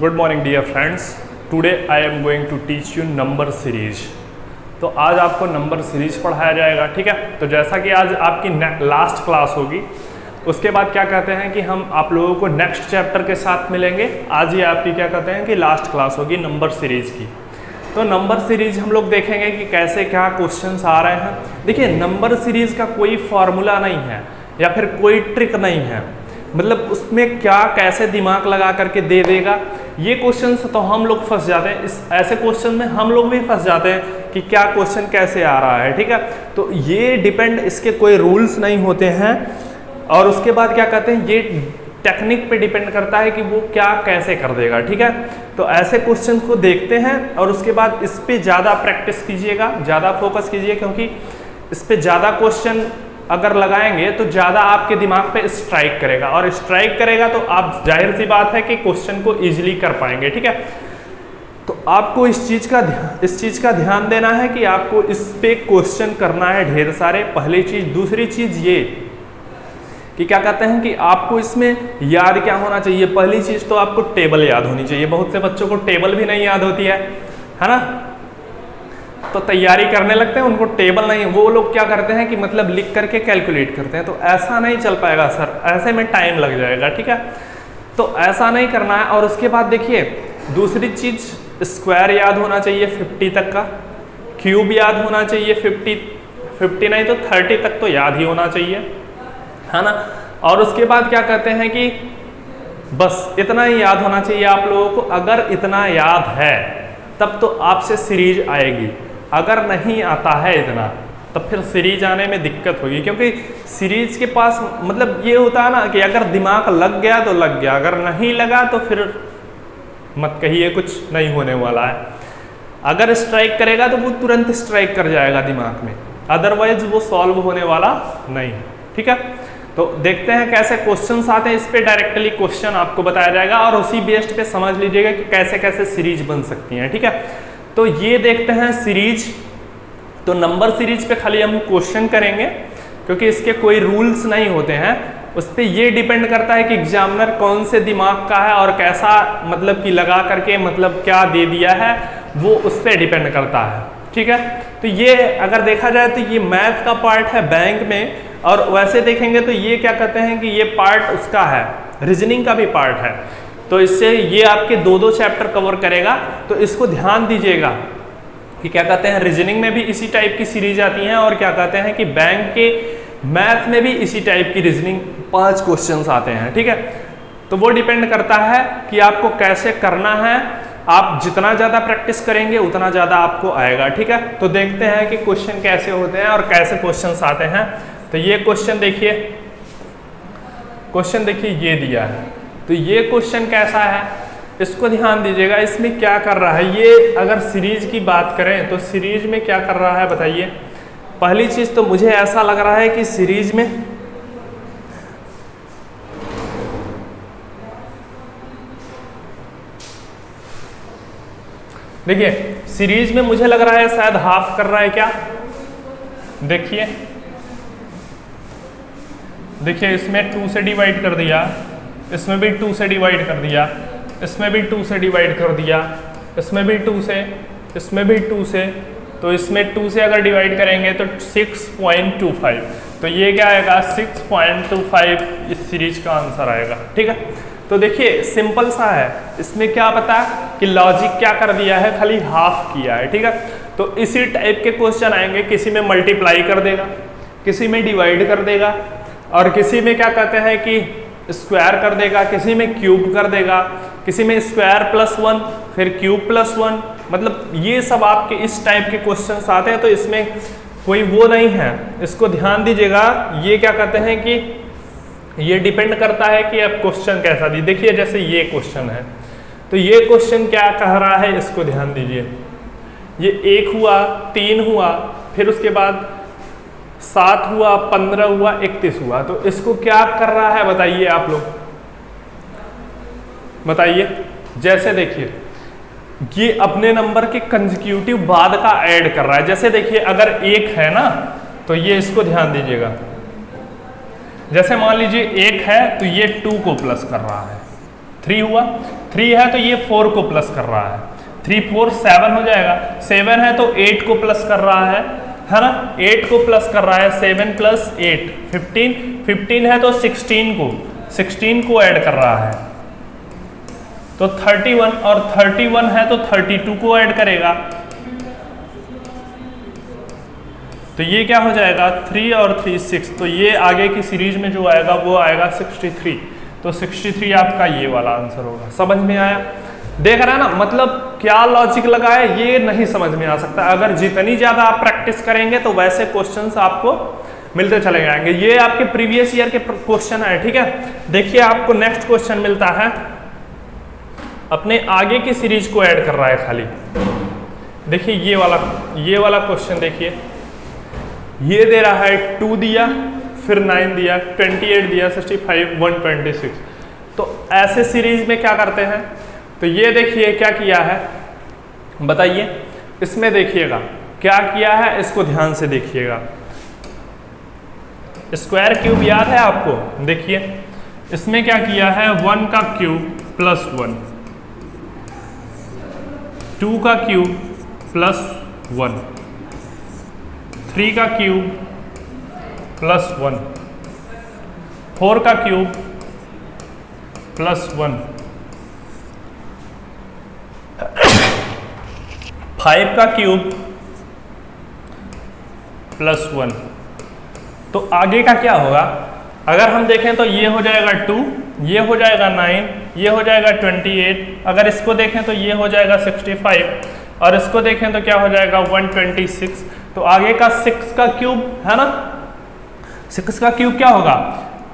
Good morning dear friends, today I am going to teach you number series. तो आज आपको number series पढ़ाया जाएगा, ठीक है। तो जैसा कि आज आपकी लास्ट क्लास होगी, उसके बाद क्या कहते हैं कि हम आप लोगों को नेक्स्ट चैप्टर के साथ मिलेंगे। आज ये आपकी क्या कहते हैं कि लास्ट क्लास होगी नंबर सीरीज की। तो नंबर सीरीज हम लोग देखेंगे कि कैसे क्या क्वेश्चंस आ रहे हैं। देखिए, नंबर सीरीज का कोई फॉर्मूला नहीं है या फिर कोई ट्रिक नहीं है, मतलब उसमें क्या कैसे दिमाग लगा करके दे देगा, ये क्वेश्चन तो हम लोग फंस जाते हैं। इस ऐसे क्वेश्चन में हम लोग भी फंस जाते हैं कि क्या क्वेश्चन कैसे आ रहा है, ठीक है। तो ये डिपेंड, इसके कोई रूल्स नहीं होते हैं। और उसके बाद क्या कहते हैं, ये टेक्निक पे डिपेंड करता है कि वो क्या कैसे कर देगा, ठीक है। तो ऐसे क्वेश्चन को देखते हैं और उसके बाद इस पे ज़्यादा प्रैक्टिस कीजिएगा, ज़्यादा फोकस कीजिए, क्योंकि इस पे ज़्यादा क्वेश्चन अगर लगाएंगे तो ज़्यादा आपके दिमाग पे स्ट्राइक करेगा, और स्ट्राइक करेगा तो आप जाहिर सी बात है कि क्वेश्चन को इजीली कर पाएंगे, ठीक है। तो आपको इस चीज़ का ध्यान देना है कि आपको इस पे क्वेश्चन करना है ढेर सारे, पहली चीज़। दूसरी चीज़ ये कि क्या कहते हैं कि आपको इसमें याद क्या होना चाहिए। पहली चीज़ तो आपको टेबल याद होनी चाहिए। बहुत से बच्चों को टेबल भी नहीं याद होती है ना। तो तैयारी करने लगते हैं, उनको टेबल नहीं, वो लोग क्या करते हैं कि मतलब लिख करके कैलकुलेट करते हैं। तो ऐसा नहीं चल पाएगा सर, ऐसे में टाइम लग जाएगा, ठीक है। तो ऐसा नहीं करना है। और उसके बाद देखिए, दूसरी चीज़, स्क्वायर याद होना चाहिए 50 तक का, क्यूब याद होना चाहिए 50 नहीं तो 30 तक तो याद ही होना चाहिए, है ना। और उसके बाद क्या कहते हैं कि बस इतना ही याद होना चाहिए आप लोगों को। अगर इतना याद है तब तो आपसे सीरीज आएगी, अगर नहीं आता है इतना तब फिर सीरीज आने में दिक्कत होगी, क्योंकि सीरीज के पास मतलब ये होता है ना कि अगर दिमाग लग गया तो लग गया, अगर नहीं लगा तो फिर मत कहिए, कुछ नहीं होने वाला है। अगर स्ट्राइक करेगा तो वो तुरंत स्ट्राइक कर जाएगा दिमाग में, अदरवाइज वो सॉल्व होने वाला नहीं, ठीक है। तो देखते हैं कैसे क्वेश्चंस आते हैं, इस पे डायरेक्टली क्वेश्चन आपको बताया जाएगा और उसी बेस्ड पे समझ लीजिएगा कि कैसे कैसे सीरीज बन सकती हैं, ठीक है। तो ये देखते हैं सीरीज। तो नंबर सीरीज पे खाली हम क्वेश्चन करेंगे, क्योंकि इसके कोई रूल्स नहीं होते हैं। उस पर ये डिपेंड करता है कि एग्जामिनर कौन से दिमाग का है और कैसा मतलब कि लगा करके मतलब क्या दे दिया है, वो उस पर डिपेंड करता है, ठीक है। तो ये अगर देखा जाए तो ये मैथ का पार्ट है बैंक में, और वैसे देखेंगे तो ये क्या कहते हैं कि ये पार्ट उसका है, रीजनिंग का भी पार्ट है। तो इससे ये आपके दो चैप्टर कवर करेगा। तो इसको ध्यान दीजिएगा कि क्या कहते हैं, रीजनिंग में भी इसी टाइप की सीरीज आती हैं, और क्या कहते हैं कि बैंक के मैथ में भी इसी टाइप की रीजनिंग 5 क्वेश्चंस आते हैं, ठीक है। तो वो डिपेंड करता है कि आपको कैसे करना है। आप जितना ज़्यादा प्रैक्टिस करेंगे उतना ज़्यादा आपको आएगा, ठीक है। तो देखते हैं कि क्वेश्चन कैसे होते हैं और कैसे क्वेश्चंस आते हैं। तो ये क्वेश्चन देखिए, ये दिया है। तो ये क्वेश्चन कैसा है, इसको ध्यान दीजिएगा। इसमें क्या कर रहा है, ये अगर सीरीज की बात करें तो सीरीज में क्या कर रहा है बताइए। पहली चीज तो मुझे ऐसा लग रहा है कि सीरीज में देखिए, सीरीज में मुझे लग रहा है शायद हाफ कर रहा है क्या। देखिए इसमें 2 से डिवाइड कर दिया, इसमें भी 2 से डिवाइड कर दिया, इसमें भी 2 से डिवाइड कर दिया, इसमें भी 2 से, इसमें भी 2 से। तो इसमें 2 से अगर डिवाइड करेंगे तो 6.25। तो ये क्या आएगा, 6.25 इस सीरीज का आंसर आएगा, ठीक है। तो देखिए सिंपल सा है, इसमें क्या पता कि लॉजिक क्या कर दिया है, खाली हाफ किया है, ठीक है। तो इसी टाइप के क्वेश्चन आएंगे, किसी में मल्टीप्लाई कर देगा, किसी में डिवाइड कर देगा, और किसी में क्या कहते हैं कि स्क्वायर कर देगा, किसी में क्यूब कर देगा, किसी में स्क्वायर +1 फिर क्यूब +1। मतलब ये सब आपके इस टाइप के क्वेश्चंस आते हैं। तो इसमें कोई वो नहीं है, इसको ध्यान दीजिएगा। ये क्या कहते हैं कि ये डिपेंड करता है कि आप क्वेश्चन कैसा दी। देखिए जैसे ये क्वेश्चन है, तो ये क्वेश्चन क्या कह रहा है, इसको ध्यान दीजिए। ये 1 हुआ, 3 हुआ, फिर उसके बाद 7 हुआ, 15 हुआ, 31 हुआ। तो इसको क्या कर रहा है बताइए आप लोग, बताइए। जैसे देखिए, ये अपने नंबर के कंसेक्यूटिव बाद का ऐड कर रहा है। जैसे देखिए अगर 1 है ना, तो ये इसको ध्यान दीजिएगा, जैसे मान लीजिए 1 है तो ये 2 को प्लस कर रहा है, 3 हुआ, 3 है तो ये 4 को प्लस कर रहा है, 3 4 7 हो जाएगा, 7 है तो 8 को प्लस कर रहा है ना, 8 को प्लस कर रहा है, 7 प्लस 8 15, 15 है तो 16 को ऐड कर रहा है तो 31, और 31 है तो 32 को ऐड करेगा, तो ये क्या हो जाएगा 3 और 3 6, तो ये आगे की सीरीज में जो आएगा वो आएगा 63, तो 63 आपका ये वाला आंसर होगा। समझ में आया? देख रहे हैं ना, मतलब क्या लॉजिक लगा है ये नहीं समझ में आ सकता। अगर जितनी ज्यादा आप प्रैक्टिस करेंगे तो वैसे क्वेश्चंस आपको मिलते चले जाएंगे। ये आपके प्रीवियस ईयर के क्वेश्चन है, ठीक है। देखिए आपको नेक्स्ट क्वेश्चन मिलता है, अपने आगे की सीरीज को ऐड कर रहा है खाली। देखिए ये वाला क्वेश्चन देखिए, ये दे रहा है 2 दिया, फिर 9 दिया, 28 दिया, 65 126। तो ऐसे सीरीज में क्या करते हैं, तो ये देखिए क्या किया है बताइए, इसमें देखिएगा क्या किया है, इसको ध्यान से देखिएगा। स्क्वायर क्यूब याद है आपको? देखिए इसमें क्या किया है, 1 का क्यूब प्लस 1, 2 का क्यूब प्लस 1, 3 का क्यूब प्लस 1, 4 का क्यूब प्लस 1, 5 का क्यूब प्लस 1। तो आगे का क्या होगा, अगर हम देखें तो ये हो जाएगा 2, ये हो जाएगा 9, ये हो जाएगा 28, अगर इसको देखें तो ये हो जाएगा 65, और इसको देखें तो क्या हो जाएगा 126। तो आगे का 6 का क्यूब है ना, 6 का क्यूब क्या होगा,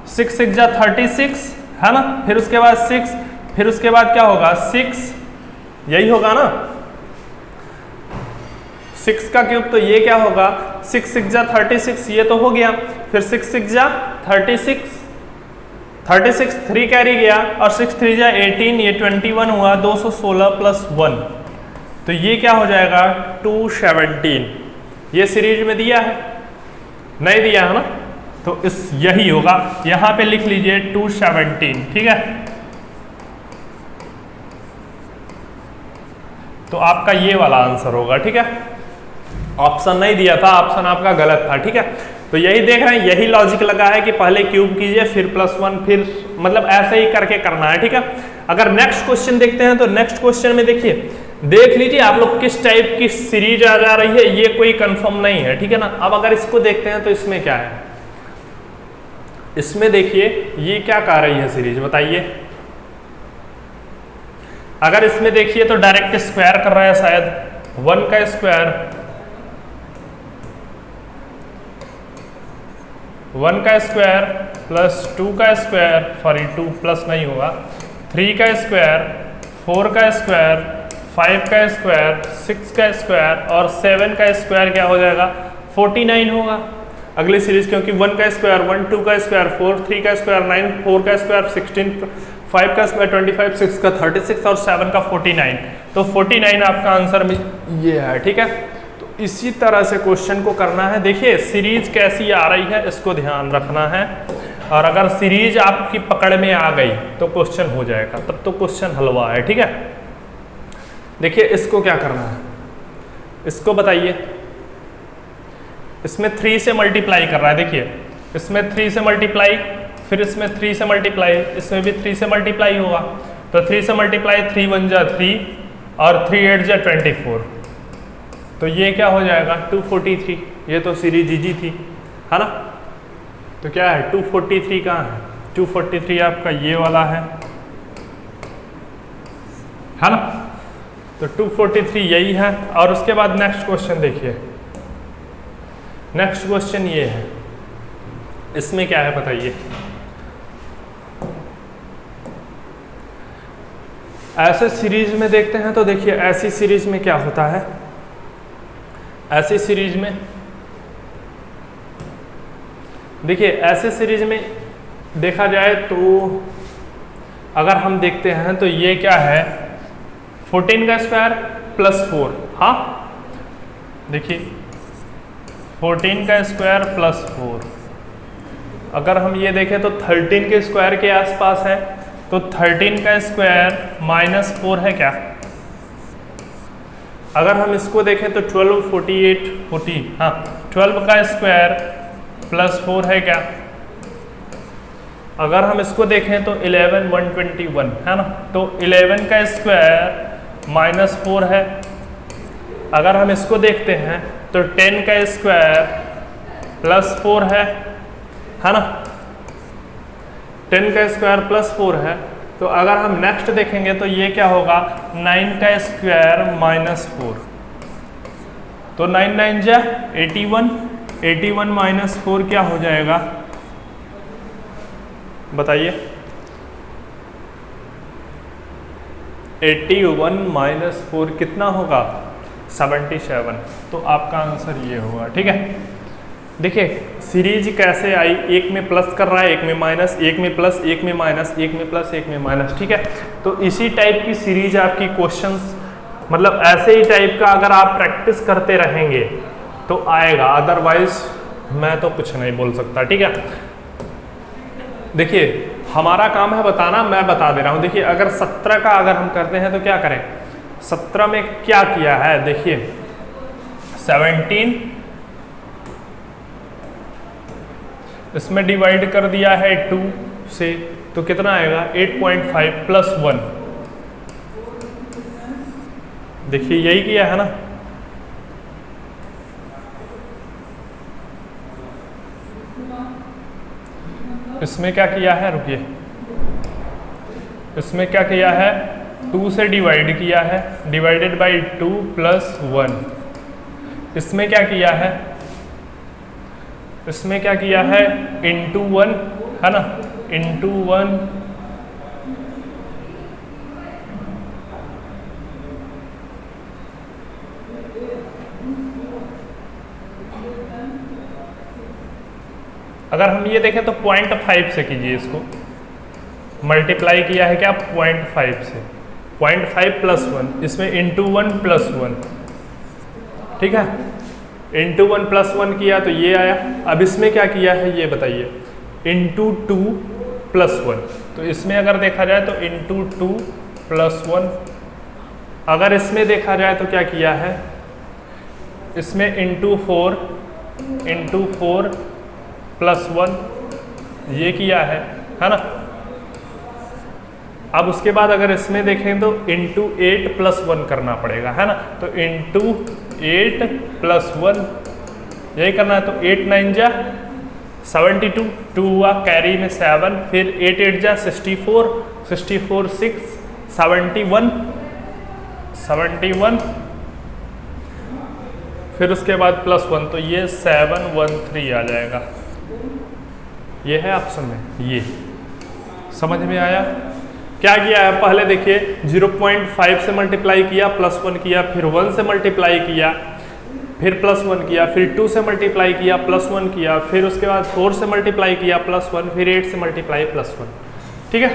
6 6 जा 36 है ना, फिर उसके बाद 6, फिर उसके बाद क्या होगा 6, यही होगा ना 6 का क्यूब, तो ये क्या होगा 6 6 जा 36, ये तो हो गया, फिर 6 6 जा 36, 3 कैरी गया, और 6 3 जा 18, ये 21 हुआ, 216 प्लस 1, तो ये क्या हो जाएगा 217। ये सीरीज में दिया है, नहीं दिया है ना, तो इस यही होगा, यहां पे लिख लीजिए 217, ठीक है। तो आपका ये वाला आंसर होगा, ठीक है। ऑप्शन नहीं दिया था, ऑप्शन आपका गलत था, ठीक है। तो यही देख रहे हैं, यही लॉजिक लगा है कि पहले क्यूब कीजिए फिर +1, फिर मतलब ऐसे ही करके करना है, ठीक है। अगर नेक्स्ट क्वेश्चन देखते हैं तो नेक्स्ट क्वेश्चन में देखिए, देख लीजिए आप लोग किस टाइप की सीरीज आ जा रही है, ये कोई कंफर्म नहीं है, ठीक है ना। अब अगर इसको देखते हैं तो इसमें क्या है, इसमें देखिए ये क्या कह रही है सीरीज बताइए। अगर इसमें देखिए तो डायरेक्ट स्क्वायर कर रहा है शायद, 1 का स्क्वायर, 1 का स्क्वायर प्लस 2 का स्क्वायर, सॉरी 2 प्लस नहीं होगा, 3 का स्क्वायर, 4 का स्क्वायर, 5 का स्क्वायर, 6 का स्क्वायर और 7 का स्क्वायर क्या हो जाएगा 49 होगा अगली सीरीज, क्योंकि 1 का स्क्वायर 1, 2 का स्क्वायर 4, 3 का स्क्वायर 9, 4 का स्क्वायर 16, 5 का स्क्वायर 25, 6 का 36 और 7 का 49। तो 49 आपका आंसर में ये है, ठीक है। तो इसी तरह से क्वेश्चन को करना है। देखिए सीरीज कैसी आ रही है इसको ध्यान रखना है, और अगर सीरीज आपकी पकड़ में आ गई तो क्वेश्चन हो जाएगा, तब तो क्वेश्चन हलवा है, ठीक है। देखिए इसको क्या करना है, इसको बताइए। इसमें 3 से मल्टीप्लाई कर रहा है, देखिए इसमें 3 से मल्टीप्लाई, फिर इसमें 3 से मल्टीप्लाई, इसमें भी 3 से मल्टीप्लाई होगा। तो 3 से मल्टीप्लाई 3 1 जा 3 और 3 8 जा 24, तो ये क्या हो जाएगा 243। ये तो सीरीज इजी थी, है ना। तो क्या है 243 कहाँ है, 243 आपका ये वाला है ना। तो 243 यही है। और उसके बाद नेक्स्ट क्वेश्चन देखिए, नेक्स्ट क्वेश्चन ये है, इसमें क्या है बताइए। ऐसे सीरीज में देखते हैं तो देखिए ऐसी सीरीज में क्या होता है, ऐसी सीरीज में देखिए ऐसे सीरीज में देखा जाए तो अगर हम देखते हैं तो ये क्या है 14 का स्क्वायर प्लस 4, हाँ देखिए 14 का स्क्वायर प्लस 4। अगर हम ये देखें तो 13 के स्क्वायर के आसपास है, तो 13 का स्क्वायर माइनस 4 है क्या? अगर हम इसको देखें तो 12, 48, 40, हाँ 12 का स्क्वायर प्लस 4 है क्या? अगर हम इसको देखें तो 11, 121 है ना, तो 11 का स्क्वायर माइनस 4 है। अगर हम इसको देखते हैं तो 10 का स्क्वायर प्लस 4 है ना, 10 का स्क्वायर प्लस 4 है। तो अगर हम नेक्स्ट देखेंगे तो ये क्या होगा, 9 का स्क्वायर माइनस 4, तो 9 9 जा 81, 81 माइनस 4 क्या हो जाएगा बताइए? 81 माइनस 4 कितना होगा? 77। तो आपका आंसर ये होगा। ठीक है, देखिए सीरीज कैसे आई, एक में प्लस कर रहा है, एक में माइनस, एक में प्लस, एक में माइनस, एक में प्लस, एक में माइनस। ठीक है, तो इसी टाइप की सीरीज आपकी क्वेश्चंस, मतलब ऐसे ही टाइप का अगर आप प्रैक्टिस करते रहेंगे तो आएगा, अदरवाइज मैं तो कुछ नहीं बोल सकता। ठीक है, देखिए हमारा काम है बताना, मैं बता दे रहा हूं। देखिए अगर 17 का अगर हम करते हैं तो क्या करें, 17 में क्या किया है, देखिए 17 इसमें डिवाइड कर दिया है 2 से, तो कितना आएगा 8.5 प्लस 1। देखिए यही किया है ना, इसमें क्या किया है, रुकिए, इसमें क्या किया है, 2 से डिवाइड किया है, डिवाइडेड बाई 2 प्लस 1। इसमें क्या किया है, इसमें क्या किया है, इंटू 1 है ना, इंटू 1 अगर हम ये देखें तो 0.5 से कीजिए, इसको मल्टीप्लाई किया है क्या 0.5 से, 0.5 प्लस 1, इसमें इंटू 1 प्लस 1। ठीक है, इंटू 1 प्लस 1 किया तो ये आया। अब इसमें क्या किया है ये बताइए, इंटू 2 प्लस 1, तो इसमें अगर देखा जाए तो इंटू 2 प्लस 1। अगर इसमें देखा जाए तो क्या किया है, इसमें इंटू 4 प्लस 1 ये किया है ना। अब उसके बाद अगर इसमें देखें तो इंटू 8 प्लस 1 करना पड़ेगा, है ना, तो इंटू 8 प्लस 1 यही करना है। तो 8 9 जा 72, 2 हुआ कैरी में 7, फिर 8 8 जा 64, 64 6 71, फिर उसके बाद प्लस 1, तो ये 713 आ जाएगा। ये है ऑप्शन में, ये समझ में आया? क्या किया है, पहले देखिए 0.5 से मल्टीप्लाई किया, प्लस 1 किया, फिर 1 से मल्टीप्लाई किया, फिर प्लस 1 किया, फिर 2 से मल्टीप्लाई किया, प्लस 1 किया, फिर उसके बाद 4 से मल्टीप्लाई किया, प्लस 1, फिर 8 से मल्टीप्लाई प्लस 1। ठीक है,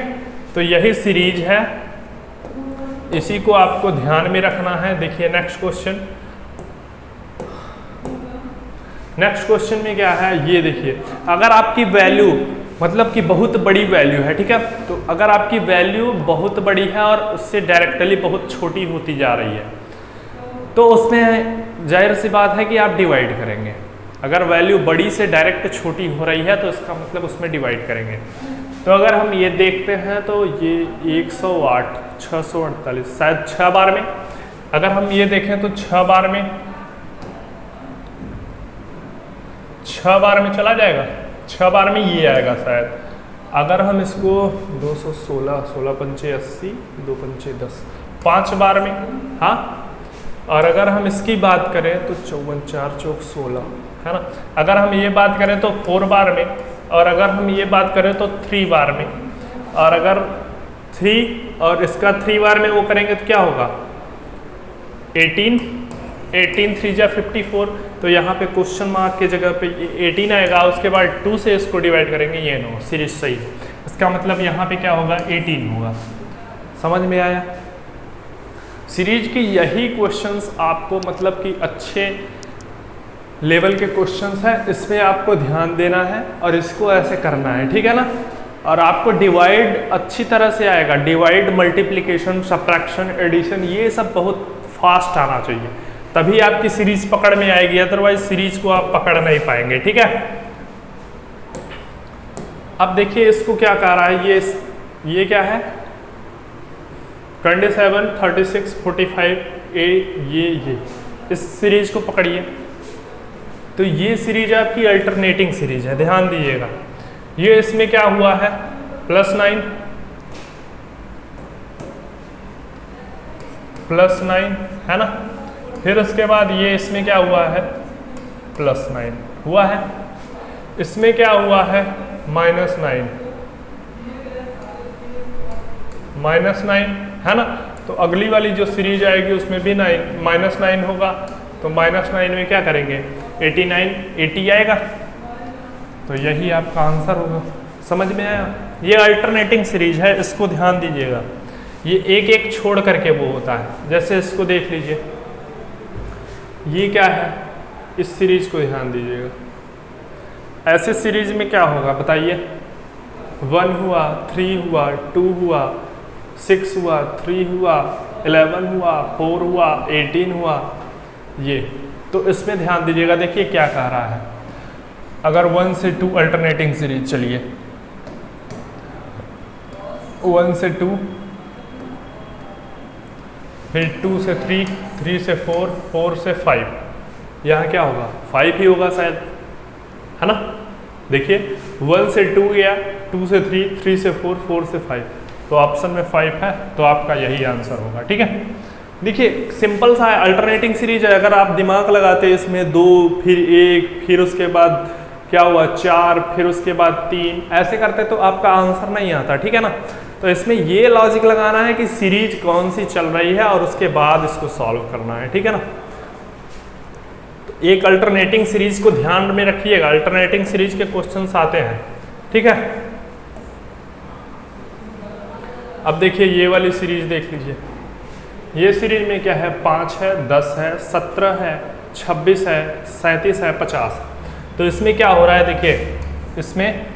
तो यही सीरीज है, इसी को आपको ध्यान में रखना है। देखिए नेक्स्ट क्वेश्चन, नेक्स्ट क्वेश्चन में क्या है ये देखिए, अगर आपकी वैल्यू मतलब कि बहुत बड़ी वैल्यू है, ठीक है, तो अगर आपकी वैल्यू बहुत बड़ी है और उससे डायरेक्टली बहुत छोटी होती जा रही है, तो उसमें जाहिर सी बात है कि आप डिवाइड करेंगे। अगर वैल्यू बड़ी से डायरेक्ट छोटी हो रही है तो इसका मतलब उसमें डिवाइड करेंगे। तो अगर हम ये देखते हैं तो ये 108, 648 शायद 6 बार में, अगर हम ये देखें तो 6 बार में, 6 बार में चला जाएगा, 6 बार में ये आएगा शायद। अगर हम इसको 216, 16 पंचे 80, 2 पंचे 10, 5 बार में, हाँ। और अगर हम इसकी बात करें तो 54, 4 चौक 16, है ना। अगर हम ये बात करें तो 4 बार में, और अगर हम ये बात करें तो 3 बार में, और अगर 3 और इसका 3 बार में वो करेंगे तो क्या होगा 18, 3 जा 54, तो यहाँ पे क्वेश्चन मार्क के जगह पे 18 आएगा, उसके बाद 2 से इसको डिवाइड करेंगे, ये नो सीरीज सही है। इसका मतलब यहाँ पे क्या होगा 18 होगा। समझ में आया? सीरीज की यही क्वेश्चंस आपको मतलब कि अच्छे लेवल के क्वेश्चंस हैं, इसमें आपको ध्यान देना है और इसको ऐसे करना है, ठीक है ना। और आपको डिवाइड अच्छी तरह से आएगा, डिवाइड, मल्टीप्लिकेशन, सब्ट्रैक्शन, एडिशन, ये सब बहुत फास्ट आना चाहिए, तभी आपकी सीरीज पकड़ में आएगी, अदरवाइज सीरीज को आप पकड़ नहीं पाएंगे। ठीक है, अब देखिए इसको क्या कह रहा है, ये क्या है 27, 36, 45, ये इस सीरीज को पकड़िए। तो ये सीरीज आपकी अल्टरनेटिंग सीरीज है, ध्यान दीजिएगा। ये इसमें क्या हुआ है +9 है ना, फिर उसके बाद ये इसमें क्या हुआ है +9 हुआ है, इसमें क्या हुआ है -9 है ना। तो अगली वाली जो सीरीज आएगी उसमें भी -9 होगा, तो -9 में क्या करेंगे 80 आएगा, तो यही आपका आंसर होगा। समझ में आया? ये अल्टरनेटिंग सीरीज है, इसको ध्यान दीजिएगा, ये एक एक छोड़ करके वो होता है। जैसे इसको देख लीजिए, ये क्या है, इस सीरीज को ध्यान दीजिएगा। ऐसे सीरीज में क्या होगा बताइए, 1 हुआ, 3 हुआ, 2 हुआ, 6 हुआ, 3 हुआ, 11 हुआ, 4 हुआ, 18 हुआ, ये। तो इसमें ध्यान दीजिएगा, देखिए क्या कह रहा है। अगर 1 से 2 अल्टरनेटिंग सीरीज, चलिए 1 से 2, फिर 2 से 3, 3 से 4, 4 से 5, यहाँ क्या होगा 5 ही होगा शायद, है ना। देखिए 1 से 2 गया, 2 से 3, 3 से 4, 4 से 5, तो ऑप्शन में 5 है, तो आपका यही आंसर होगा। ठीक है, देखिए सिंपल सा है, अल्टरनेटिंग सीरीज है। अगर आप दिमाग लगाते इसमें 2, फिर 1, फिर उसके बाद क्या हुआ 4, फिर उसके बाद 3, ऐसे करते तो आपका आंसर नहीं आता। ठीक है ना, तो इसमें ये लॉजिक लगाना है कि सीरीज कौन सी चल रही है और उसके बाद इसको सॉल्व करना है। ठीक है ना, तो एक अल्टरनेटिंग सीरीज को ध्यान में रखिएगा, अल्टरनेटिंग सीरीज के क्वेश्चंस आते हैं। ठीक है, अब देखिए ये वाली सीरीज देख लीजिए, ये सीरीज में क्या है 5 है, 10 है, 17 है, 26 है, 37 है, 50। तो इसमें क्या हो रहा है, देखिए इसमें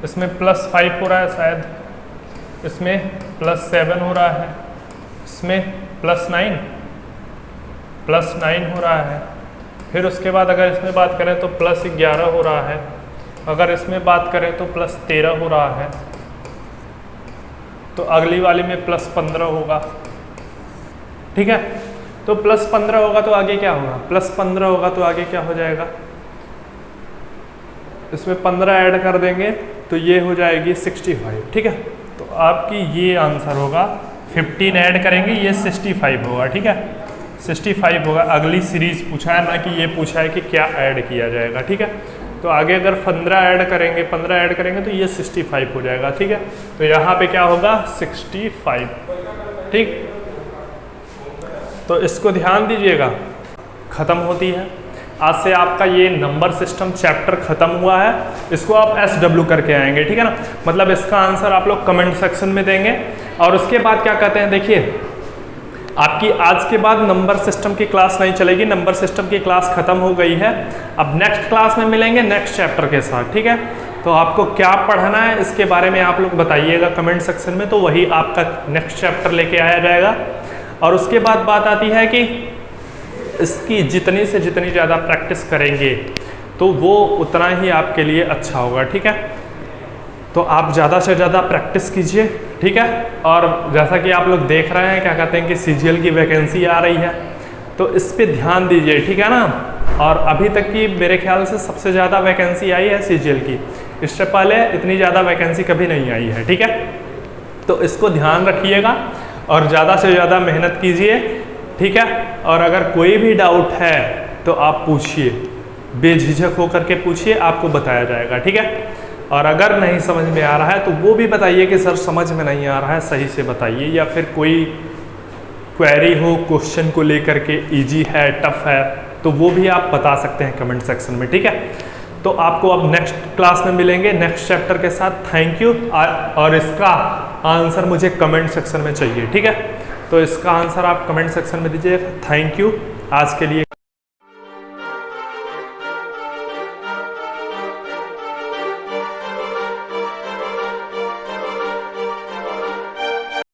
+5 हो रहा है शायद, इसमें +7 हो रहा है, इसमें +9 हो रहा है, फिर उसके बाद अगर इसमें बात करें तो +11 हो रहा है, अगर इसमें बात करें तो +13 हो रहा है, तो अगली वाली में +15 होगा। ठीक है, तो +15 होगा तो आगे क्या होगा, +15 होगा तो आगे क्या हो जाएगा, इसमें 15 ऐड कर देंगे तो ये हो जाएगी 65। ठीक है, तो आपकी ये आंसर होगा, 15 ऐड करेंगे ये 65 होगा। ठीक है, 65 होगा। अगली सीरीज पूछा है ना कि ये पूछा है कि क्या ऐड किया जाएगा। ठीक है, तो आगे अगर 15 ऐड करेंगे तो ये 65 हो जाएगा। ठीक है, तो यहाँ पे क्या होगा 65। ठीक, तो इसको ध्यान दीजिएगा, खत्म होती है। आज से आपका ये नंबर सिस्टम चैप्टर खत्म हुआ है, इसको आप SW करके आएंगे। ठीक है ना, मतलब इसका आंसर आप लोग कमेंट सेक्शन में देंगे। और उसके बाद क्या कहते हैं, देखिए आपकी आज के बाद नंबर सिस्टम की क्लास नहीं चलेगी, नंबर सिस्टम की क्लास खत्म हो गई है। अब नेक्स्ट क्लास में मिलेंगे नेक्स्ट चैप्टर के साथ। ठीक है, तो आपको क्या पढ़ना है इसके बारे में आप लोग बताइएगा कमेंट सेक्शन में, तो वही आपका नेक्स्ट चैप्टर लेके आया जाएगा। और उसके बाद बात आती है कि इसकी जितनी से जितनी ज़्यादा प्रैक्टिस करेंगे तो वो उतना ही आपके लिए अच्छा होगा। ठीक है, तो आप ज़्यादा से ज़्यादा प्रैक्टिस कीजिए। ठीक है, और जैसा कि आप लोग देख रहे हैं क्या कहते हैं कि CGL की वैकेंसी आ रही है, तो इस पे ध्यान दीजिए। ठीक है ना, और अभी तक की मेरे ख्याल से सबसे ज़्यादा वैकेंसी आई है CGL की, इससे पहले इतनी ज़्यादा वैकेंसी कभी नहीं आई है। ठीक है, तो इसको ध्यान रखिएगा और ज़्यादा से ज़्यादा मेहनत कीजिए। ठीक है, और अगर कोई भी डाउट है तो आप पूछिए, बेझिझक होकर के पूछिए, आपको बताया जाएगा। ठीक है, और अगर नहीं समझ में आ रहा है तो वो भी बताइए कि सर समझ में नहीं आ रहा है, सही से बताइए, या फिर कोई क्वेरी हो क्वेश्चन को लेकर के, इजी है टफ है, तो वो भी आप बता सकते हैं कमेंट सेक्शन में। ठीक है, तो आपको अब नेक्स्ट क्लास में मिलेंगे नेक्स्ट चैप्टर के साथ। थैंक यू, और इसका आंसर मुझे कमेंट सेक्शन में चाहिए। ठीक है, तो इसका आंसर आप कमेंट सेक्शन में दीजिए। थैंक यू आज के लिए।